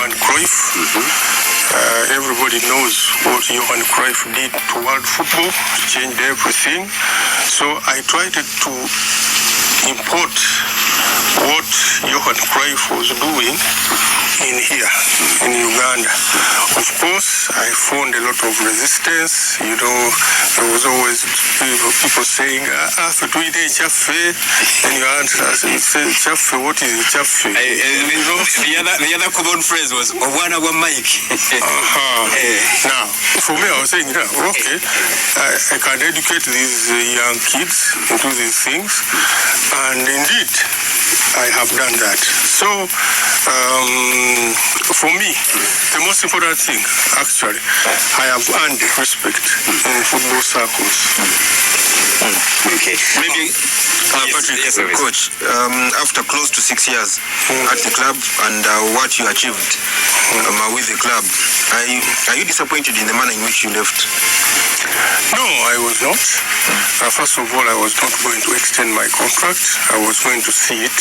Johan Cruyff. Everybody knows what Johan Cruyff did to world football, changed everything. So I tried to import what Johan Cruyff was doing in here, in Uganda. Of course, I found a lot of resistance. You know, there was always people saying, and you answer, Chaffe, what is Chaffe? The other common phrase was, one Mike. Now, for me, I was saying, okay, I can educate these young kids into these things, and indeed, I have done that. So, for me, the most important thing, actually, I have earned respect in football circles. Okay. Maybe, Patrick, Coach, after close to 6 years at the club and what you achieved with the club, are you disappointed in the manner in which you left? No, I was not. First of all, I was not going to extend my contract. I was going to see it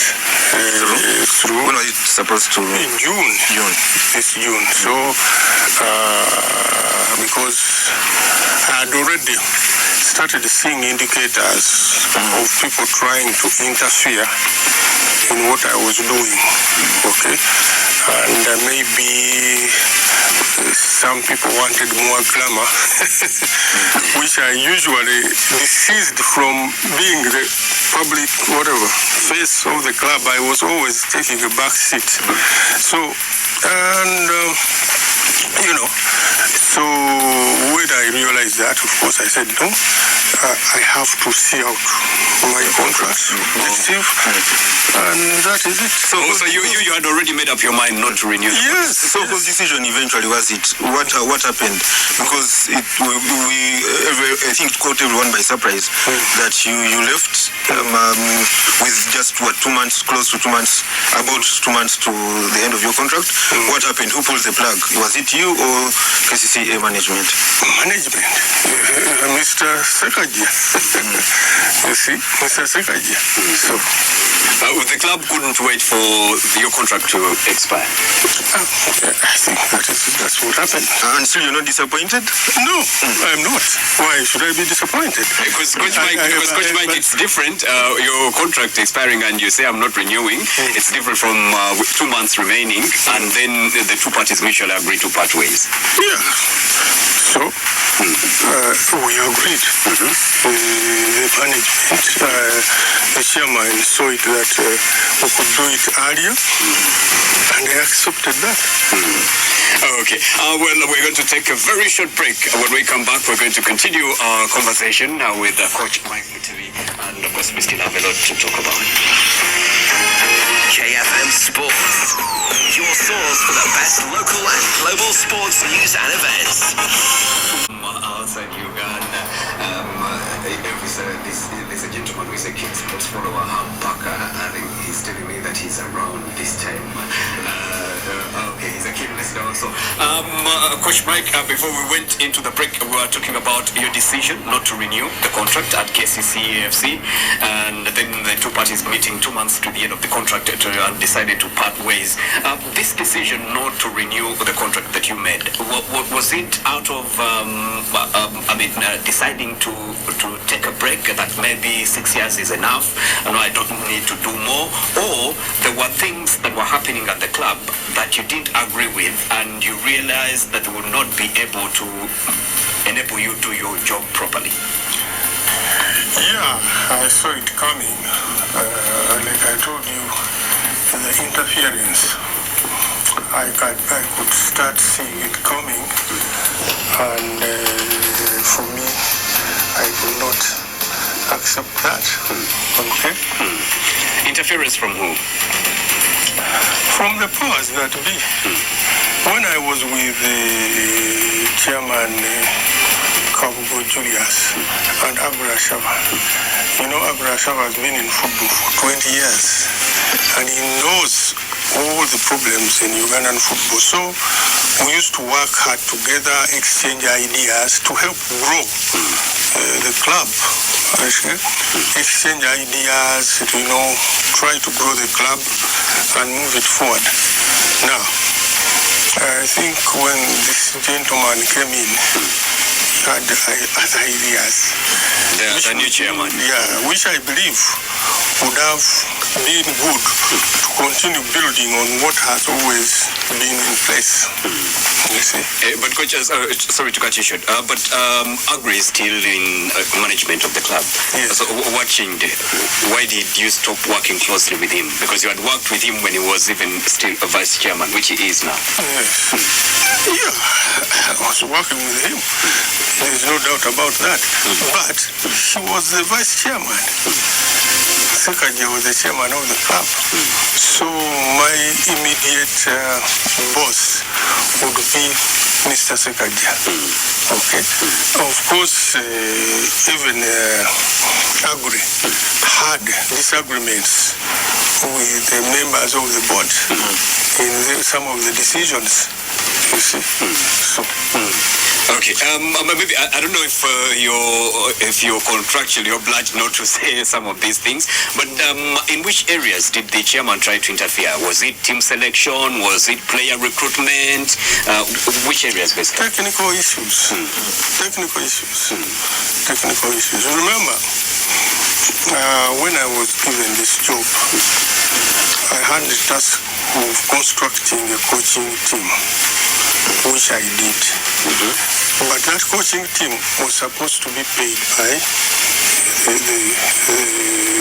through. When was it supposed to? In June. This June. So, because I had already started seeing indicators of people trying to interfere in what I was doing. Okay? And maybe some people wanted more glamour, which I usually desist from being the public, face of the club. I was always taking a back seat. So, and, so when I realized that, of course, I said, no, I have to see out my contract, and that is it. So you had already made up your mind not to renew? Yes. So whose decision eventually was it? What happened? Because I think it caught everyone by surprise that you left with just 2 months, close to 2 months, about 2 months to the end of your contract. What happened? Who pulled the plug? Was it you or KCCA management? Management, Mr. Sekaji. You see, Mr. Sekaji. So, the club couldn't wait for your contract to expire. I think that's what happened. And still you're not disappointed? No, I'm not. Why should I be disappointed? Because Coach Mike, it's different. Your contract expiring and you say I'm not renewing. It's different from 2 months remaining, and then the two parties mutually agree to part ways. Yeah. So, we agreed. The management, the chairman saw it that we could do it earlier, and they accepted that. Okay. Well, we're going to take a very short break. When we come back, we're going to continue our conversation with Coach Mike Mutebi, and of course, we still have a lot to talk about. KFM Sports, your source for the best local and global sports news and events. Outside Uganda, there's a gentleman who is a King Sports follower, Parker. I think he's telling me that he's around this time. Okay, he's a keen listener also. Coach Mike, before we went into the break, we were talking about your decision not to renew the contract at KCCA FC, and then the two parties meeting 2 months to the end of the contract and decided to part ways. This decision not to renew the contract that you made, was it out of deciding to take a break, that maybe 6 years is enough, and I don't need to do more, or there were things that were happening at the club that you didn't agree with and you realized that would not be able to enable you to do your job properly? Yeah, I saw it coming. Like I told you, the interference, I could start seeing it coming, and for me, I could not accept that. Okay? Interference from who? From the powers that be. When I was with the chairman, Kabugo Julius, and Abra Shava, Abra Shava has been in football for 20 years, and he knows all the problems in Ugandan football. So we used to work hard together, exchange ideas to help grow the club. Exchange ideas, try to grow the club and move it forward. Now, think when this gentleman came in, he had other ideas. The new chairman. Yeah, which I believe would have been good to continue building on what has always been in place. You see? But coach, sorry to cut you short, but Agri is still in management of the club. Yes. So what changed? Why did you stop working closely with him? Because you had worked with him when he was even still a vice chairman, which he is now. Yes. Yeah, I was working with him. There's no doubt about that. But he was the vice chairman. Sekaja was the chairman of the club. So my immediate boss would be Mr. Sekaja. Okay. Of course, even Agri had disagreements with the members of the board in some of the decisions. You see? So. Okay. Maybe I don't know if you're contractually obliged not to say some of these things, but in which areas did the chairman try to interfere? Was it team selection? Was it player recruitment? Which areas basically? Technical issues. Technical issues. Technical issues. Remember, when I was given this job, I had the task of constructing a coaching team, which I did. But that coaching team was supposed to be paid by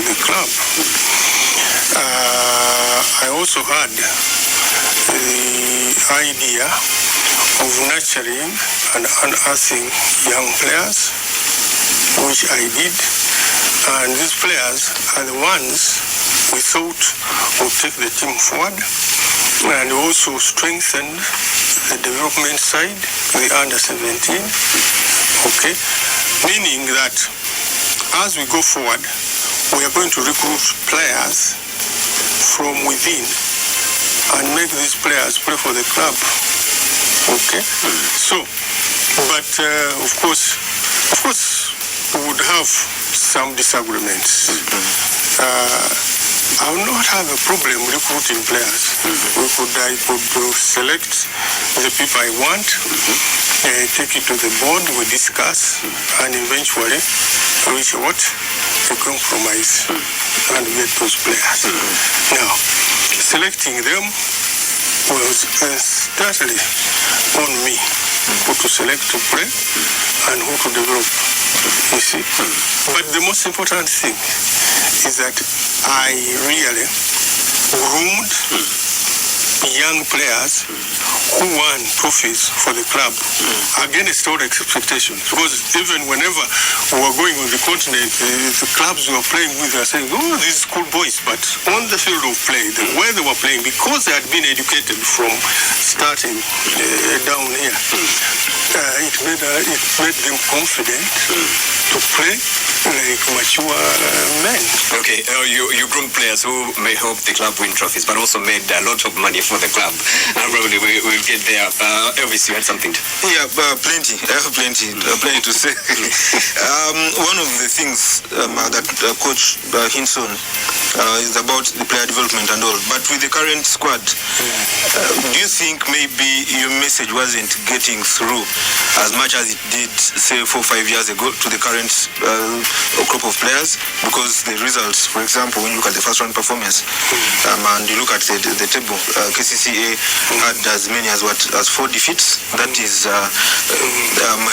the club. I also had the idea of nurturing and unearthing young players, which I did. And these players are the ones we thought would take the team forward and also strengthen the development side, the under-17. Okay? Meaning that as we go forward, we are going to recruit players from within and make these players play for the club. Okay? So, but of course, we would have some disagreements. I will not have a problem recruiting players. I could select the people I want, take it to the board, we discuss, and eventually reach what? A compromise and get those players. Now, selecting them was certainly on me who to select to play and who to develop. You see? But the most important thing is that I really groomed young players who won trophies for the club against all expectations. Because even whenever we were going on the continent, the clubs we were playing with were saying, oh, these cool boys. But on the field of play, the way they were playing, because they had been educated from starting down here, it made them confident to play like mature men. Okay, you groomed players who may help the club win trophies, but also made a lot of money for the club. Probably we'll get there. Elvis, you had something to... Yeah, plenty. I have plenty to say. One of the things that Coach hints on is about the player development and all. But with the current squad, do you think maybe your message wasn't getting through as much as it did, say, 4 or 5 years ago to the current group of players? Because the results, for example, when you look at the first round performance and you look at the table, KCCA had as many as 4 defeats. That is a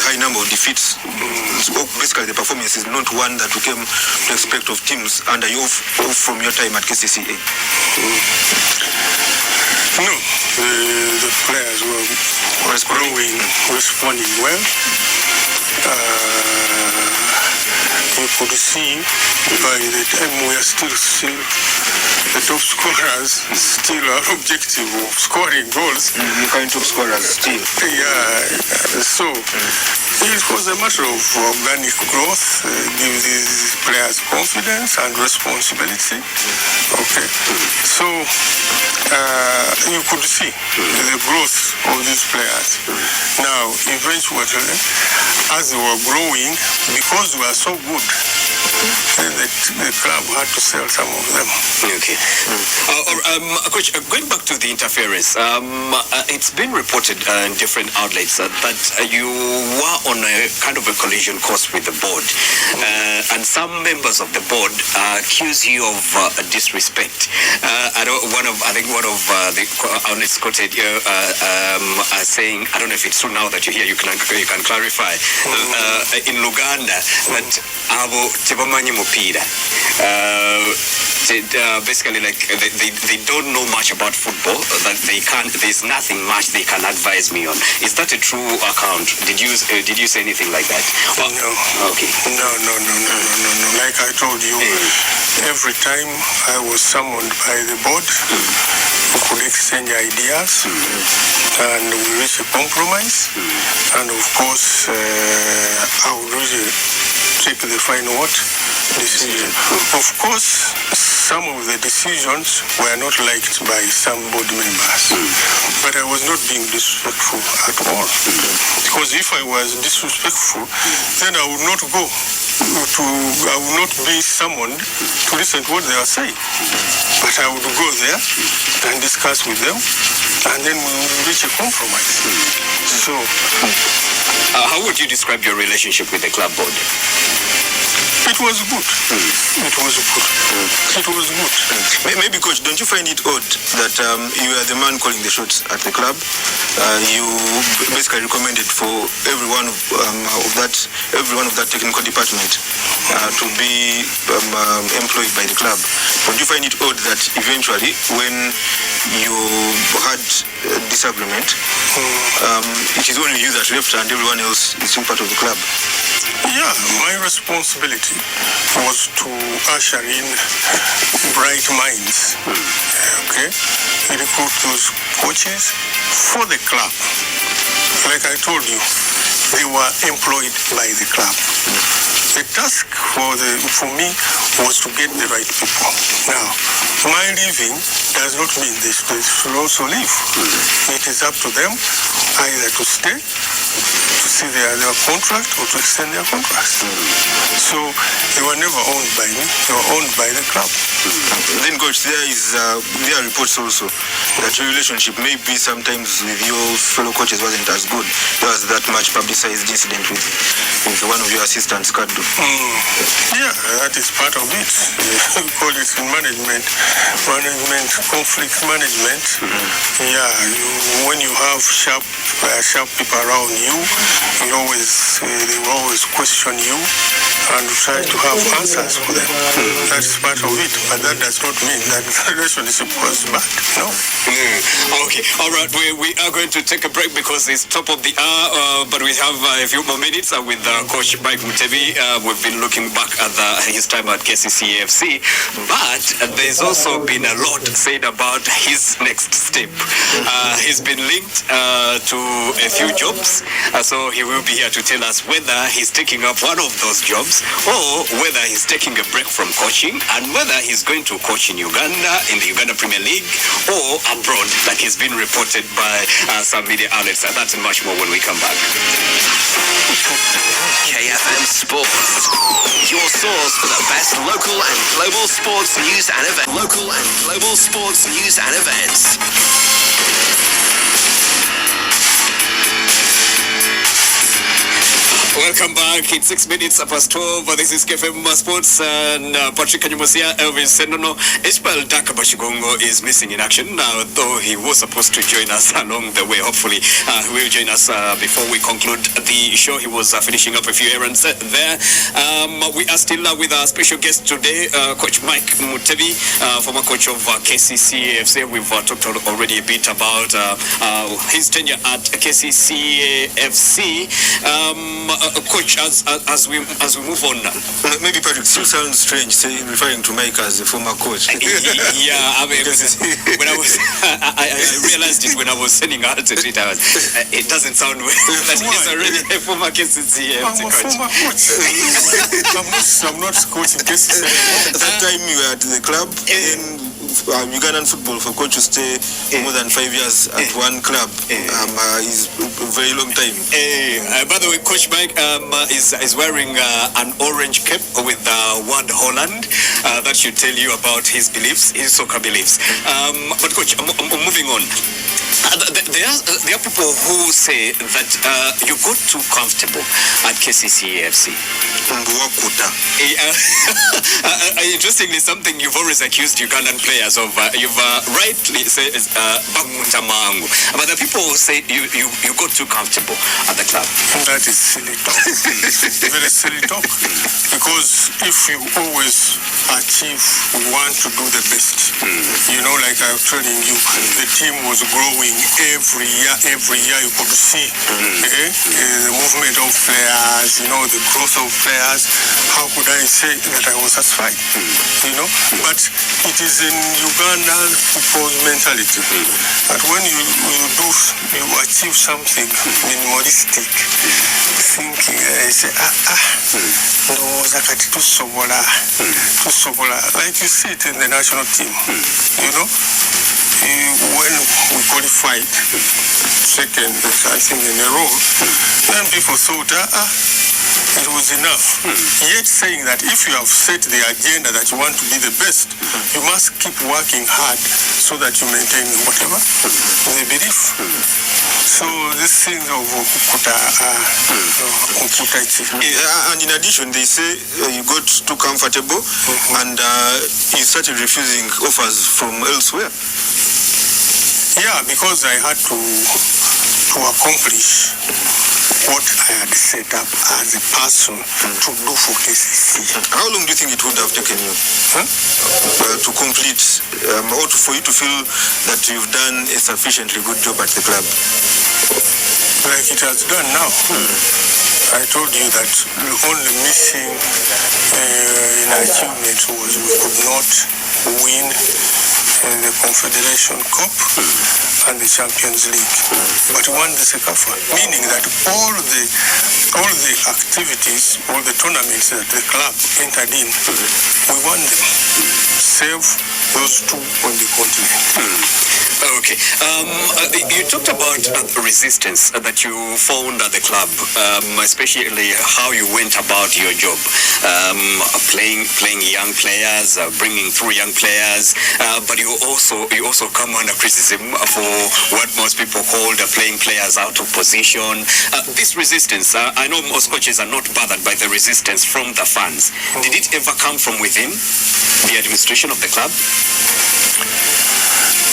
high number of defeats. So basically, the performance is not one that we came to expect of teams under you from your time at KCCA. No, the players were growing, responding well. You could see by the time we are still the top scorers, still our objective of scoring goals. You kind of scorers still. Yeah, so it was a matter of organic growth, give these players confidence and responsibility. Okay, so you could see the growth of these players. Now, eventually, as they were growing, because we are so good then the club had to sell some of them. Okay. Coach, going back to the interference, it's been reported in different outlets that you were on a kind of a collision course with the board, and some members of the board accuse you of disrespect. I think one of the outlets quoted you saying, I don't know if it's true now that you're here, you can clarify, in Luganda, that abo tebamanyi mupira. Basically, like they don't know much about football, that there's nothing much they can advise me on. Is that a true account? Did you say anything like that? No. Okay. No. Like I told you, every time I was summoned by the board, we could exchange ideas, and we reach a compromise, and of course, I would really take the final decision. Of course, some of the decisions were not liked by some board members, but I was not being disrespectful at all. Because if I was disrespectful, then I would not go I would not be summoned to listen to what they are saying. But I would go there and discuss with them, and then we will reach a compromise. So, how would you describe your relationship with the club board? It was good. It was good. Maybe, Coach, don't you find it odd that you are the man calling the shots at the club? You basically recommended for everyone of that technical department to be employed by the club. Don't you find it odd that eventually, when you had disagreement, it is only you that left and everyone else is still part of the club? Yeah, my responsibility was to usher in bright minds, okay? Recruit those coaches for the club. Like I told you, they were employed by the club. The task for me was to get the right people. Now, my leaving does not mean they should also leave. It is up to them either to stay, to see their contract, or to extend their contracts. So they were never owned by me, they were owned by the club. Then, Coach, there are reports also that your relationship maybe sometimes with your fellow coaches wasn't as good. There was that much publicized incident with one of your assistants, Kadu. Yeah, that is part of it. We call it in management, conflict management. Yeah, when you have sharp people around you, they will always question you and try to have answers for them. That's part of it, but that does not mean that the relationship was bad. No. Okay, all right. We are going to take a break because it's top of the hour, but we have a few more minutes with Coach Mike Mutebi. We've been looking back at his time at KCCA FC, but there's also been a lot said about his next step. He's been linked to a few jobs, so he will be here to tell us whether he's taking up one of those jobs or whether he's taking a break from coaching and whether he's going to coach in Uganda, in the Uganda Premier League, or abroad, like it's been reported by some media outlets. That and much more when we come back. KFM Sports, your source for the best local and global sports news and events. Local and global sports news and events. Welcome back. It's 6 minutes past 12. This is KFM Sports and Patrick Kanyumusia, Elvis Sendono. Ishmael Dakabashigongo is missing in action now, though he was supposed to join us along the way. Hopefully, he will join us before we conclude the show. He was finishing up a few errands there. We are still with our special guest today, Coach Mike Mutebi, former coach of KCCA FC. We've talked already a bit about his tenure at KCCA FC. Coach, as we move on, maybe Patrick still sounds strange referring to Mike as a former coach. Yeah, I mean, when I realized it when I was sending out the tweet. It doesn't sound well that he's already a former KCCA I'm a coach. former coach. I'm not coaching KCCA. At that time you were at the club, and Ugandan football for coach to stay more than 5 years at one club is a very long time. By the way, Coach Mike is wearing an orange cap with the word Holland. That should tell you about his beliefs, his soccer beliefs. But Coach, moving on. There are people who say that you got too comfortable at KCCA FC. Interestingly, something you've always accused Ugandan players of. You've rightly said Bakutamangu. But the people who say you got too comfortable at the club. That is silly talk. Very silly talk. Because if you always achieve, want to do the best. You know, like I was telling you, the team was growing every year you could see the movement of players, you know, the growth of players. How could I say that I was satisfied? You know, but it is in Ugandan football mentality that when you achieve something minimalistic, thinking, say, like you see it in the national team, you know. When we qualified second, I think, in a row, then people thought, it was enough. Yet saying that if you have set the agenda that you want to be the best, you must keep working hard so that you maintain whatever they believe. So this thing of and in addition, they say you got too comfortable and you started refusing offers from elsewhere. Yeah, because I had to accomplish what I had set up as a person to do for KCC. How long do you think it would have taken you to complete, or for you to feel that you've done a sufficiently good job at the club? Like it has done now. I told you that the only missing in achievement was we could not win the Confederation Cup and the Champions League, but we won the Sekafa, meaning that all the activities, all the tournaments that the club entered in, we won them, save those two on the continent. Okay. You talked about resistance that you found at the club, especially how you went about your job, playing young players, bringing through young players, but you also come under criticism for what most people call playing players out of position. This resistance, I know most coaches are not bothered by the resistance from the fans. Did it ever come from within the administration of the club?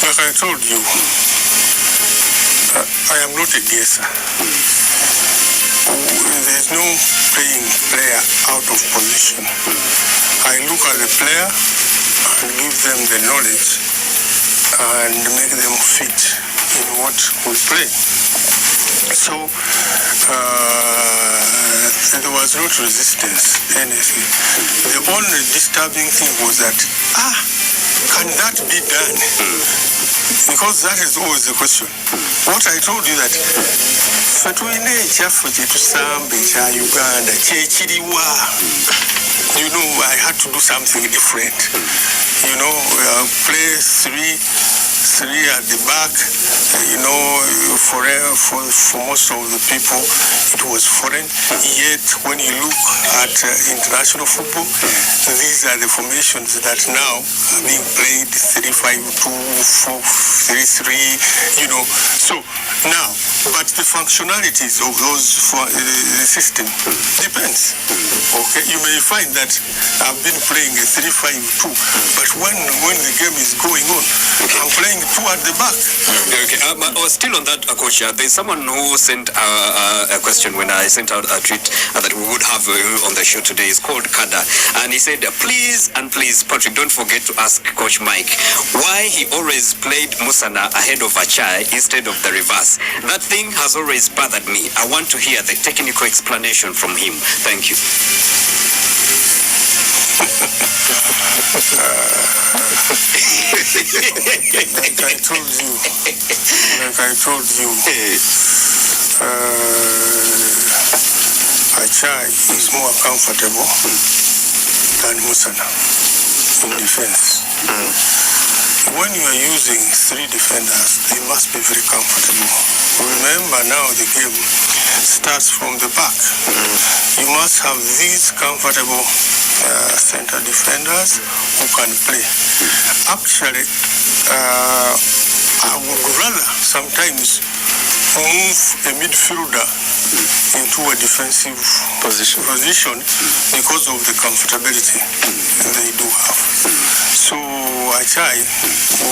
Like I told you, I am not a guesser. There's no playing player out of position. I look at the player and give them the knowledge and make them fit in what we play. So there was not resistance, anything. The only disturbing thing was that, can that be done? Because that is always the question. What I told you that Fatwine Chafu Chetusambe Cha Uganda Chechiriwa. You know, I had to do something different. You know, play three at the back. You know, for most of the people, it was foreign. Yet, when you look at international football, these are the formations that now are being played: 3-5-2, 4-3-3. You know, so now, but the functionalities of those the system depends. Okay, you may find that I've been playing a 3-5-2, but when the game is going on, I'm playing two at the back. Okay, still on that, Coach, there's someone who sent a question when I sent out a tweet that we would have on the show today. It's called Kada, and he said, please, Patrick, don't forget to ask Coach Mike why he always played Musana ahead of Achai instead of the reverse. That thing has always bothered me. I want to hear the technical explanation from him. Thank you. Like I told you, Achai is more comfortable than Musana in defense. when you are using 3 defenders, they must be very comfortable. Remember now the game starts from the back. You must have these comfortable center defenders who can play. Actually, I would rather sometimes move a midfielder into a defensive position because of the comfortability they do have. So Achai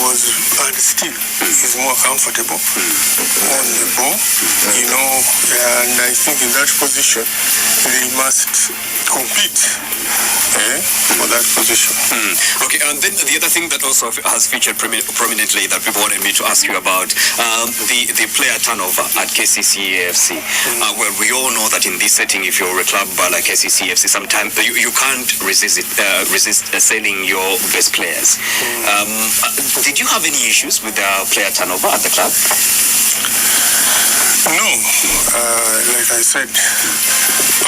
was and still is more comfortable on the ball, and I think in that position they must compete for that position. Okay, and then the other thing that also has featured prominently that people wanted me to ask you about, the player turnover at KCCA FC. Well, we all know that in this setting, if you're a club like KCCA FC, sometimes you can't resist selling your best players. Did you have any issues with the player turnover at the club? No, like I said,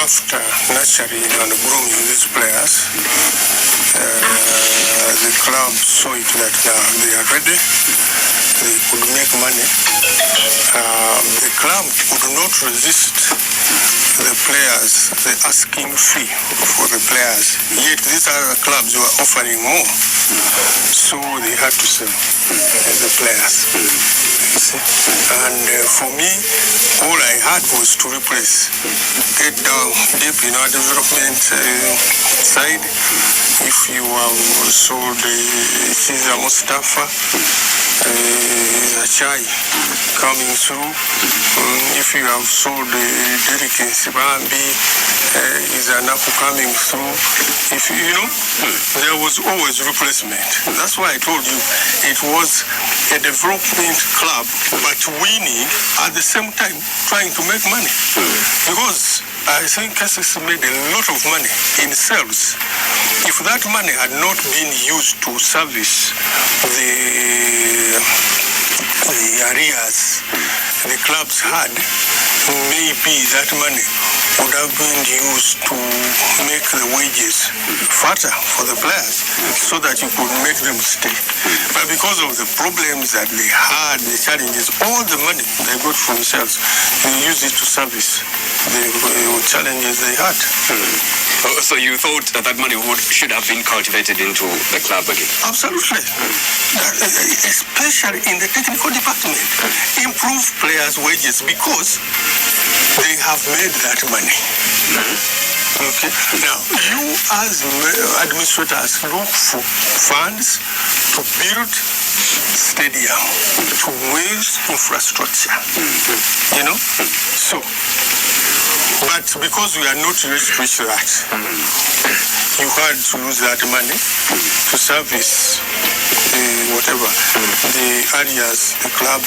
after nurturing and grooming these players, the club saw it that they are ready, they could make money. The club could not resist the players, the asking fee for the players. Yet these other clubs were offering more, so they had to sell the players. And for me, all I had was to replace, get down deep in our development side. If you have sold Caesar Mustafa, Achai coming through, if you have sold Derek Sibambi, is Anaku coming through, if there was always replacement. That's why I told you it was a development club, but winning at the same time trying to make money. Because I think KCCA made a lot of money in sales. If that money had not been used to service the areas the clubs had, maybe that money would have been used to make the wages fatter for the players so that you could make them stay. But because of the problems that they had, the challenges, all the money they got from sales, they used it to service the challenges they had. So you thought that money should have been cultivated into the club again? Absolutely. Especially in the technical department. Improve players' wages because they have made that money. Okay. Now, you as administrators look for funds to build stadium, to raise infrastructure. So, but because we are not reached that, you had to use that money to service whatever the areas the club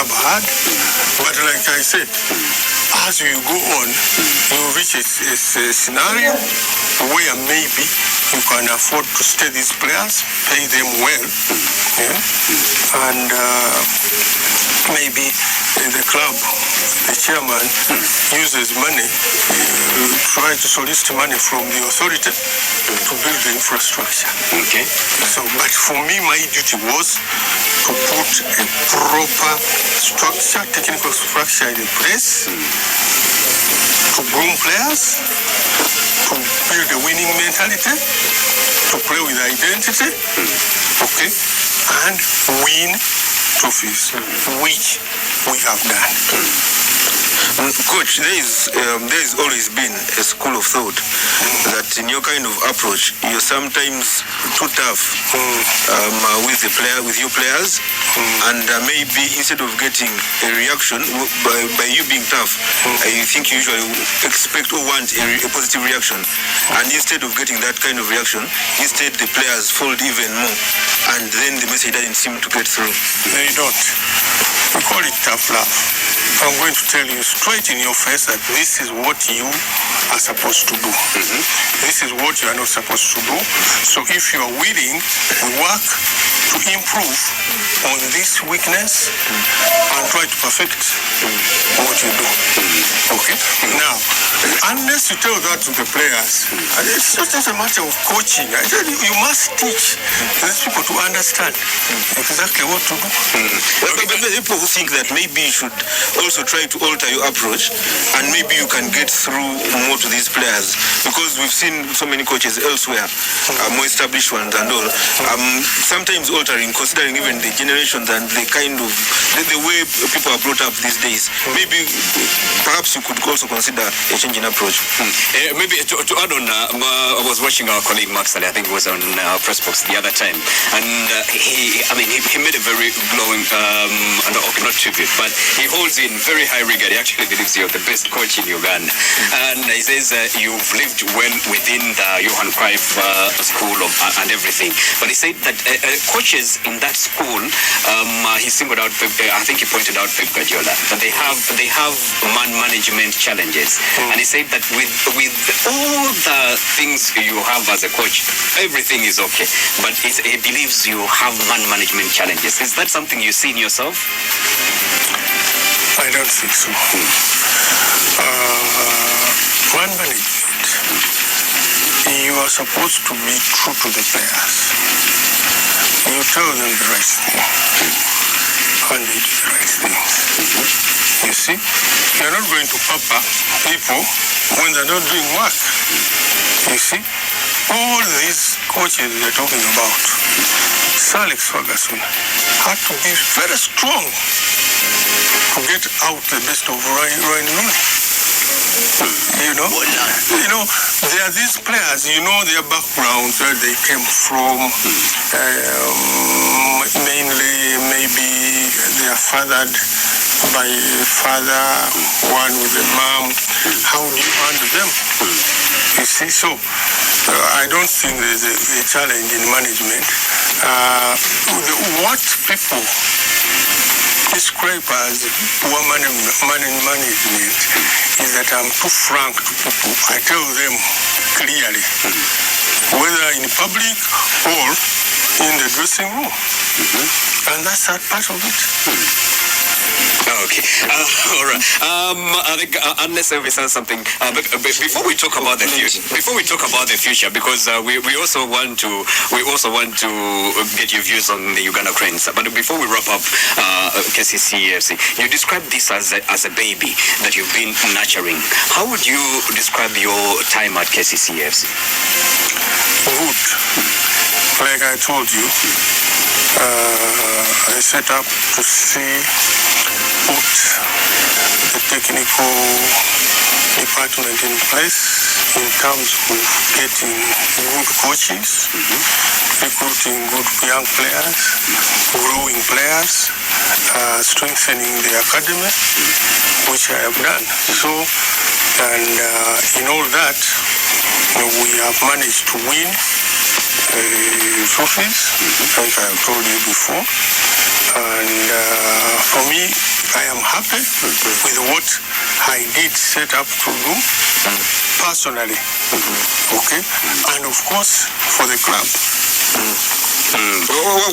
had. But like I said, as you go on, you reach a scenario where maybe you can afford to stay these players, pay them well, and maybe the club, the chairman, uses money, try to solicit money from the authority to build the infrastructure. Okay. So, but for me, my duty was to put a proper structure, technical structure in place, to groom players, to build a winning mentality, to play with identity, okay, and win trophies, which we have done. Coach, there is always been a school of thought that in your kind of approach, you're sometimes too tough with your players, and maybe instead of getting a reaction by you being tough, I think you usually expect or want a positive reaction, and instead of getting that kind of reaction, instead the players fold even more, and then the message doesn't seem to get through. They don't. We call it tough love. I'm going to tell you straight in your face that this is what you are supposed to do. This is what you are not supposed to do. So if you are willing, we work to to improve on this weakness and try to perfect what you do. Okay? Now, unless you tell that to the players, and it's not just a matter of coaching. I tell you, you must teach these people to understand exactly what to do. But people who think that maybe you should also try to alter your approach and maybe you can get through more to these players, because we've seen so many coaches elsewhere, more established ones and all, sometimes altering, considering even the generations and the kind of the way people are brought up these days. Maybe perhaps you could also consider a change in approach. Maybe to add on, I was watching our colleague Max Ali, I think it was on press box the other time, and he made a very glowing, not tribute, but he holds in very high regard. He actually believes you're the best coach in Uganda, and he says you've lived well within the Johan Cruyff school and everything. But he said that coaches in that school, he singled out, I think he pointed out Pep Guardiola, that they have man management challenges, and he said that with all the things you have as a coach, everything is okay, but he believes you have man management challenges. Is that something you see in yourself? I don't think so. Man management, you are supposed to be true to the players. You tell them the right thing, and they do the right things. You see, you're not going to pamper people when they're not doing work. You see, all these coaches they're talking about, Sir Alex Ferguson had to be very strong to get out the best of Ryan Rooney. You know, there are these players, you know their backgrounds, where they came from, mainly maybe they are fathered by a father, one with a mom. How do you handle them? You see, so I don't think there's a challenge in management. What people describe as poor management is that I'm too frank to people. I tell them clearly, whether in public or in the dressing room. And that's that part of it. Okay. All right. I think unless we say something, but before we talk about the future, because we also want to get your views on the Uganda Cranes. But before we wrap up, KCCA FC, you described this as a baby that you've been nurturing. How would you describe your time at KCCA FC? Good. Like I told you, I set up to put the technical department in place in terms of getting good coaches, recruiting good young players, growing players, strengthening the academy, which I have done. So, and in all that, we have managed to win trophies, like I have told you before. And for me, I am happy with what I did set up to do personally. Okay? And of course, for the club.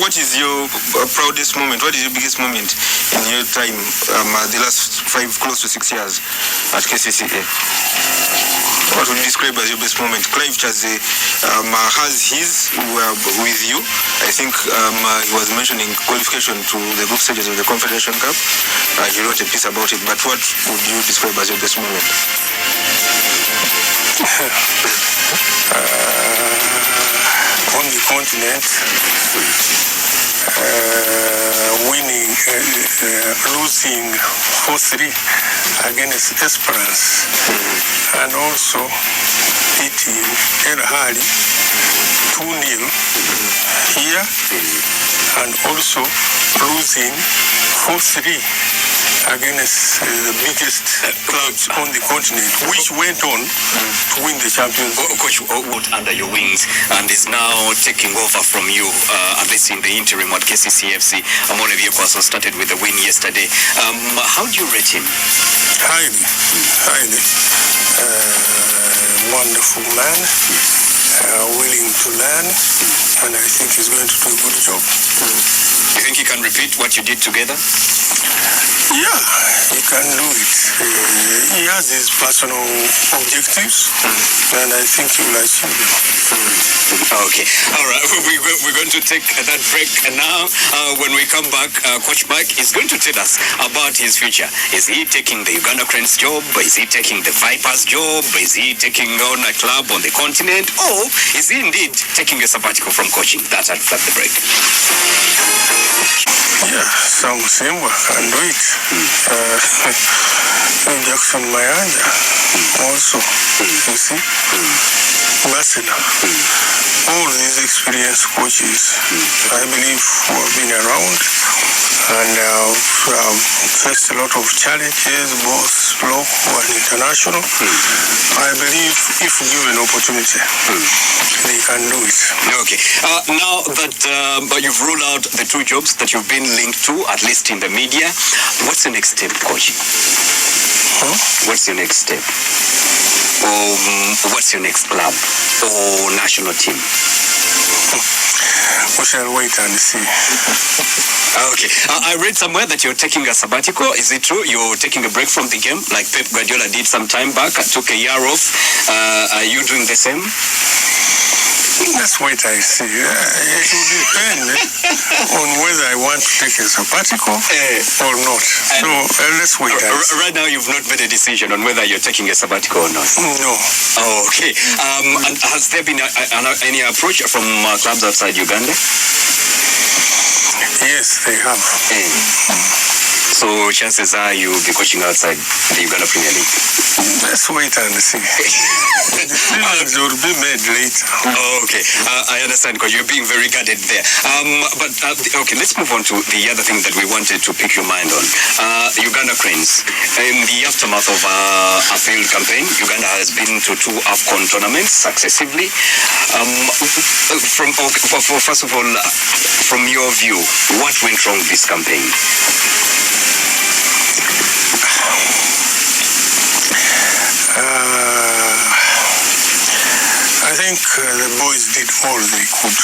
What is your proudest moment? What is your biggest moment in your time, the last close to 6 years at KCCA? What would you describe as your best moment? Clive Chaze has his with you. I think he was mentioning qualification to the group stages of the Confederation Cup. He wrote a piece about it. But what would you describe as your best moment? On the continent, losing 4-3 against Esperance, and also beating El Ahly 2-0 here, and also losing 4-3 against the biggest clubs on the continent, which went on to win the Champions League. Coach Wood under your wings and is now taking over from you, at least in the interim at KCCA FC. Mutebi also started with a win yesterday. How do you rate him? Highly. Wonderful man. willing to learn, and I think he's going to do a good job. You think he can repeat what you did together? Yeah, he can do it. He has his personal objectives, and I think he will achieve them. Okay, all right. We're going to take that break now. When we come back, Coach Mike is going to tell us about his future. Is he taking the Uganda Cranes job? Is he taking the Vipers job? Is he taking on a club on the continent? Or is he indeed taking a sabbatical from coaching? That's after the break. Yeah, some Simba can do it. Jackson Mayanja also, you see. Basina. All these experienced coaches, I believe, who have been around and have faced a lot of challenges, both local and international. I believe if given opportunity, they can do it. Okay. Now that you've ruled out the two jobs that you've been linked to, at least in the media, what's the next step, Coach? What's your next step? What's your next club or national team? We shall wait and see. Okay. I read somewhere that you're taking a sabbatical. Is it true? You're taking a break from the game like Pep Guardiola did some time back? Took a year off. Are you doing the same? Let's wait and see. It will depend on whether I want to take a sabbatical or not. So let's wait and see. Right now, you've not made a decision on whether you're taking a sabbatical or not. No. Oh, okay. And has there been any approach from clubs outside Uganda? Yes, they have. So chances are you'll be coaching outside the Uganda Premier League. Let's wait and see. Decisions will be made later. Okay, I understand because you're being very guarded there. But okay, let's move on to the other thing that we wanted to pick your mind on. Uganda Cranes. In the aftermath of a failed campaign, Uganda has been to 2 AFCON tournaments successively. First of all, from your view, what went wrong this campaign? I think the boys did all they could,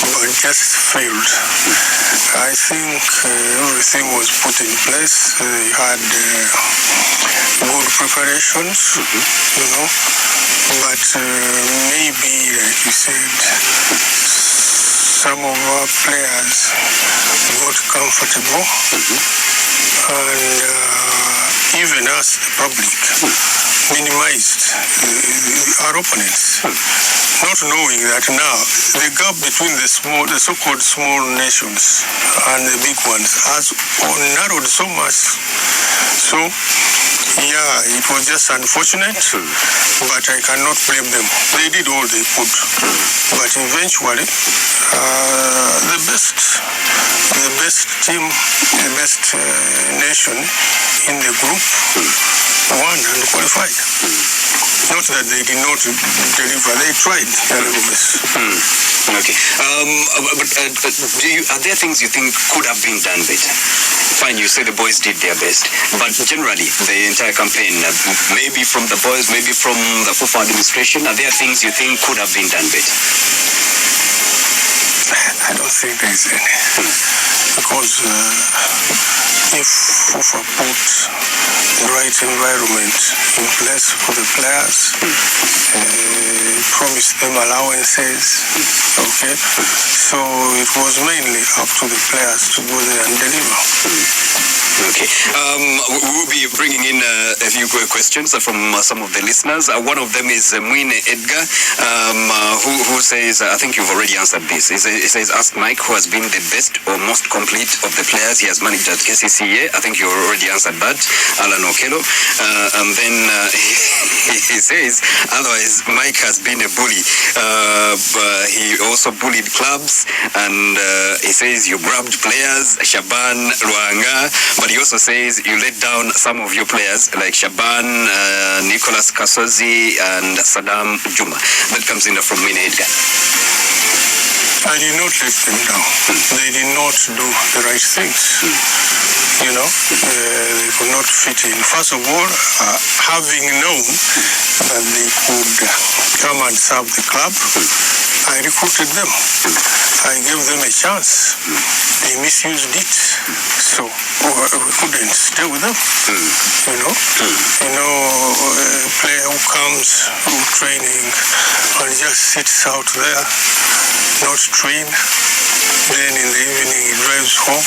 but just failed. I think everything was put in place. They had good preparations, you know, but maybe, like you said, some of our players got comfortable, and even us, the public, minimized our opponents, not knowing that now the gap between the so-called small nations and the big ones has narrowed so much. So, yeah, it was just unfortunate, but I cannot blame them. They did all they could, but eventually, the best team, the best nation in the group won and qualified. Not that they did not deliver, they tried their level best. Okay. But are there things you think could have been done better? Fine, you say the boys did their best, but generally, the entire campaign, maybe from the boys, maybe from the FUFA administration, are there things you think could have been done better? I don't think there is any. Because if FUFA put the right environment in place for the players, promised them allowances, okay? So it was mainly up to the players to go there and deliver. Okay. We will be bringing in a few questions from some of the listeners. One of them is Mwine Edgar, who says, I think you've already answered this. He says, ask Mike who has been the best or most complete of the players he has managed at KCCA. I think you already answered that, Alan Okello. And then he says, otherwise, Mike has been a bully. He also bullied clubs, and he says you grabbed players, Shaban, Luanga, but he also says you let down some of your players like Shaban, Nicholas Kasozi, and Saddam Juma. That comes in from Mina Edgar. I did not let them down. They did not do the right things. they could not fit in. First of all, having known that they could come and serve the club, I recruited them. I gave them a chance. They misused it. So we couldn't stay with them. A player who comes from training and just sits out there, not trained, then in the evening he drives home.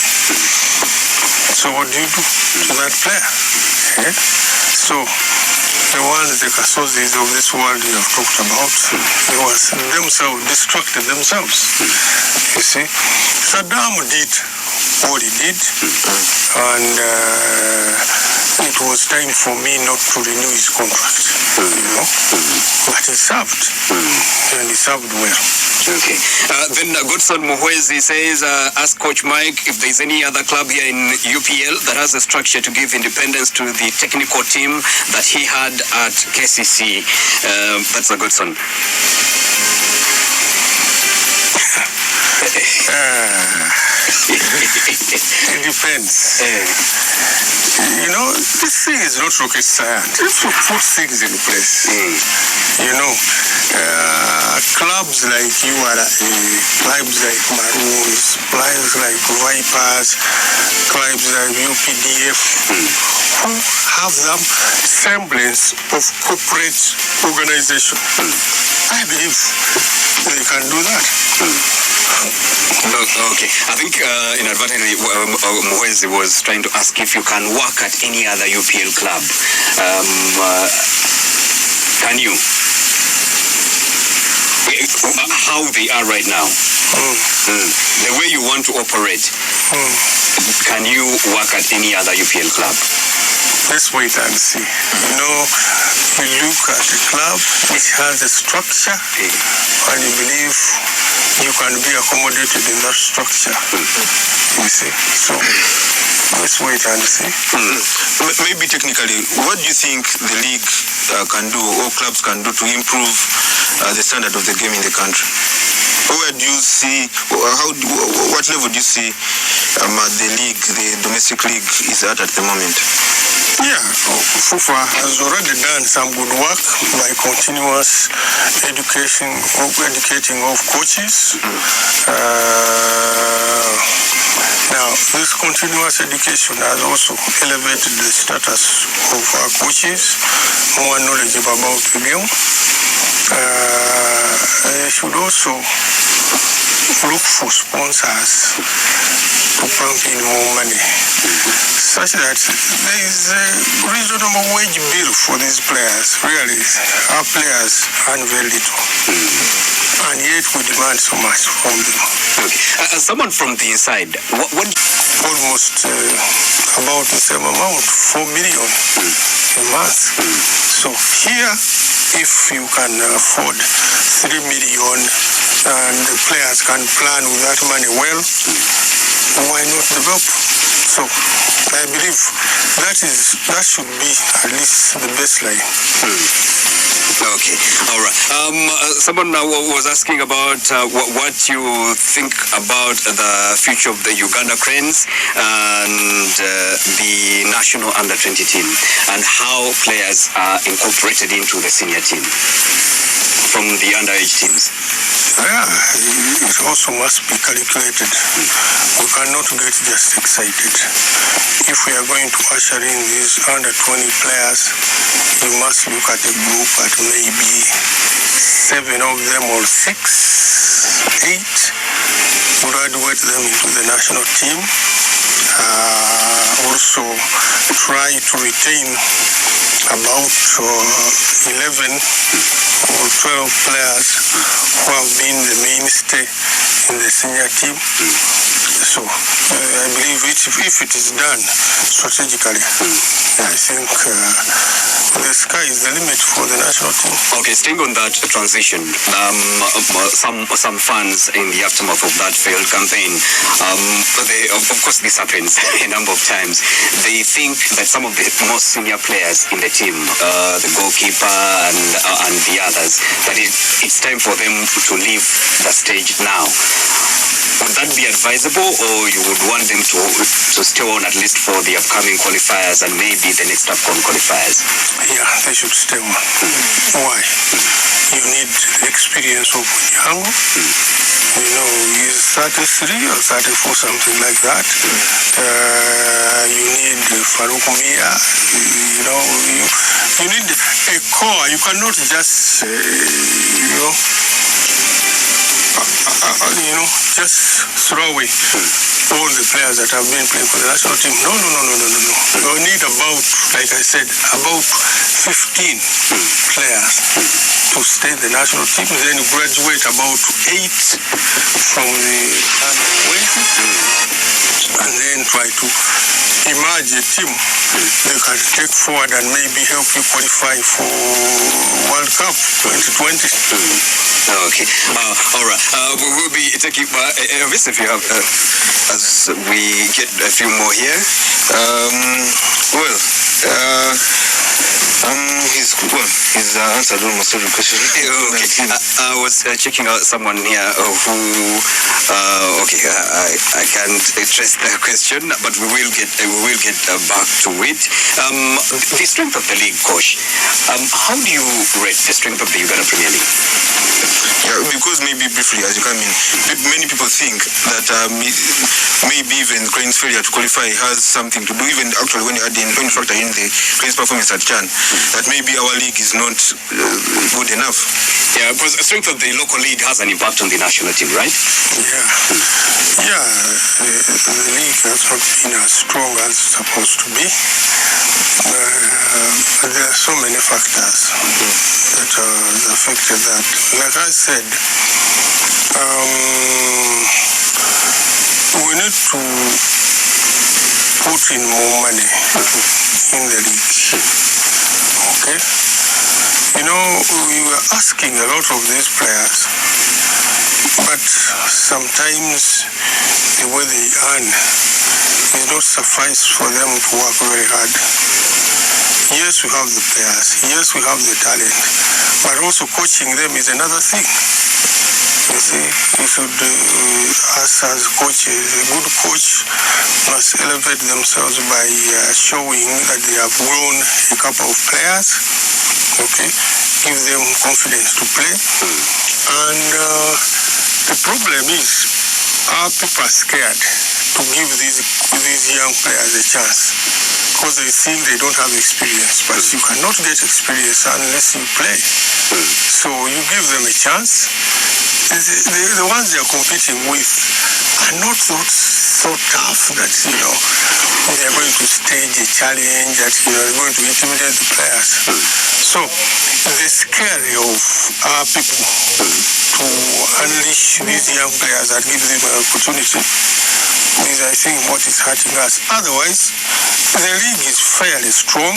So what do you do to that player? So the ones, the Kasozis of this world you have talked about, they were themselves, distracted themselves. You see, Saddam did what he did, and it was time for me not to renew his contract, but he served, and he served well. Okay. Then Godson Muhwezi says, ask Coach Mike if there's any other club here in UPL that has a structure to give independence to the technical team that he had at KCC. That's a Godson. It depends. This thing is not rocket science. It's to put things in place. Clubs like URA, clubs like Maroons, clubs like Vipers, clubs like UPDF, who have some semblance of corporate organization. I believe they can do that. Okay. I think inadvertently Muhwezi was trying to ask if you can work at any other UPL club. Can you? How they are right now, the way you want to operate, can you work at any other UPL club? Let's wait and see. You look at the club which has a structure, and you believe you can be accommodated in that structure. You see? So let's wait and see. Maybe technically, what do you think the league can do, or clubs can do to improve the standard of the game in the country? Where do you see, what level do you see the league, the domestic league is at the moment? Yeah, FUFA has already done some good work by continuous educating of coaches. Now, this continuous education has also elevated the status of our coaches, more knowledgeable about the game. They should also look for sponsors to pump in more money, such that there is a reasonable wage bill for these players. Really, our players earn very little, and yet we demand so much from them. Okay. As someone from the inside, what almost about the same amount, 4 million a month. So here, if you can afford 3 million and the players can plan with that money well, why not develop? So I believe that should be at least the baseline. Okay, all right. Someone was asking about what you think about the future of the Uganda Cranes and the national under-20 team, and how players are incorporated into the senior team from the underage teams. Yeah, it also must be calculated. We cannot get just excited. If we are going to usher in these under-20 players, we must look at a group at maybe 7 of them or 6, 8, graduate them into the national team. Also try to retain about 11 or 12 players who have been the mainstay in the senior team. So I believe if it is done strategically, I think the sky is the limit for the national team. Okay, staying on that transition, some fans in the aftermath of that failed campaign, of course this happens a number of times, they think that some of the most senior players in the team, the goalkeeper and the others, that it's time for them to leave the stage now. would that be advisable, or you would want them to stay on at least for the upcoming qualifiers and maybe the next AFCON qualifiers? Yeah, they should stay on. Why? You need the experience of young. He's 33 or 34, something like that. You need Farouk Mia. You need a core. You cannot just, just throw away all the players that have been playing for the national team. No. You need about, like I said, about 15 players to stay in the national team. Then you graduate about 8 from the and then try to emerge a team they can take forward and maybe help you qualify for World Cup 2020. Okay. All right. We will be taking Elvis, if you have, as we get a few more here. He's answered almost every question. Okay. I was checking out someone here who, I can't trace the question, but we will get back to it. The strength of the league, coach. How do you rate the strength of the Uganda Premier League? Yeah, because maybe briefly as you come in, many people think that maybe even Crane's failure to qualify has something to do, even actually when you factor in the Crane's performance at Chan, that maybe our league is not good enough. Yeah, because the strength of the local league has an impact on the national team, right? Yeah. The league has not been as strong as it's supposed to be. There are so many factors that affected that. Like I said, we need to put in more money in the league. Okay? We were asking a lot of these players, but sometimes the way they earn is not suffice for them to work very hard. Yes, we have the players. Yes, we have the talent. But also coaching them is another thing. You see, you should, us as coaches, a good coach must elevate themselves by showing that they have grown a couple of players. Okay, give them confidence to play. And the problem is, our people are scared to give these young players a chance because they think they don't have experience. But you cannot get experience unless you play. So you give them a chance. The ones they are competing with are not so tough that they are going to stage a challenge that are going to intimidate the players. So the scare of our people to unleash these young players and give them an opportunity is, I think, what is hurting us. Otherwise, the league is fairly strong.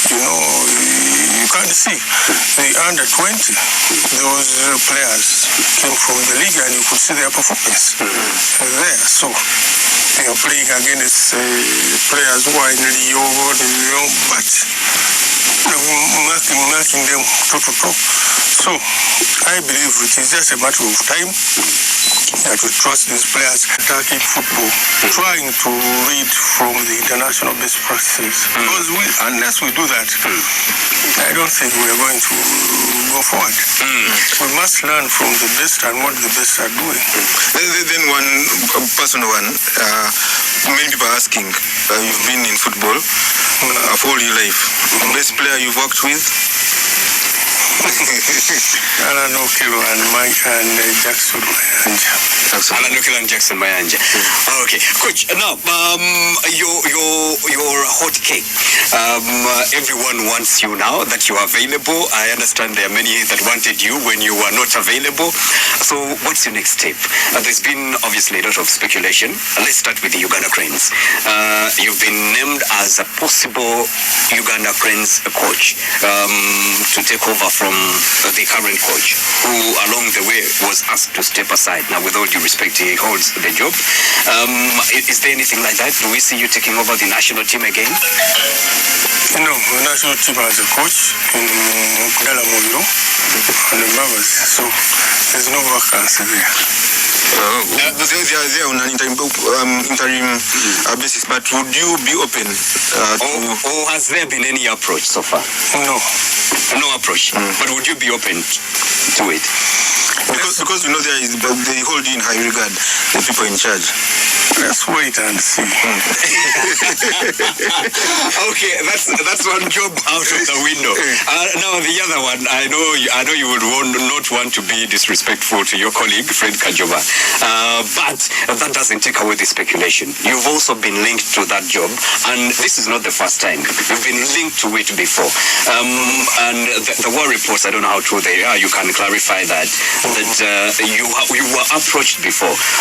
You can see the under 20, those players came from the league and you could see their performance there. So they are playing against players who are in Rio, but marking them toe. So I believe it is just a matter of time that we trust these players attacking football, trying to read from the international best practices. Because unless we do that, I don't think we are going to go forward. We must learn from the best and what the best are doing. Then one personal one, many people are asking, you've been in football for all your life. Best player you've worked with? Alan Okelo and Jackson Mayanja. Alan Okelo and Jackson Mayanja. Okay, coach. Now, your hot cake. Everyone wants you now that you are available. I understand there are many that wanted you when you were not available. So, what's your next step? There's been obviously a lot of speculation. Let's start with the Uganda Cranes. You've been named as a possible Uganda Cranes coach to take over from the current coach, who along the way was asked to step aside. Now, with all due respect, he holds the job. Is there anything like that? Do we see you taking over the national team again? No, the national team has a coach in Kudala Muliro and the Babas, so there's no vacancy there. They are on an interim basis, but would you be open or has there been any approach so far? No approach. But would you be open to it? Because you know they hold you in high regard, the people in charge. Let's wait and see. Okay, that's one job out of the window. Now the other one, I know you would not want to be disrespectful to your colleague Fred Kajoba, but that doesn't take away the speculation. You've also been linked to that job, and this is not the first time. You've been linked to it before, and the war reports, I don't know how true they are. You can clarify that you were approached before.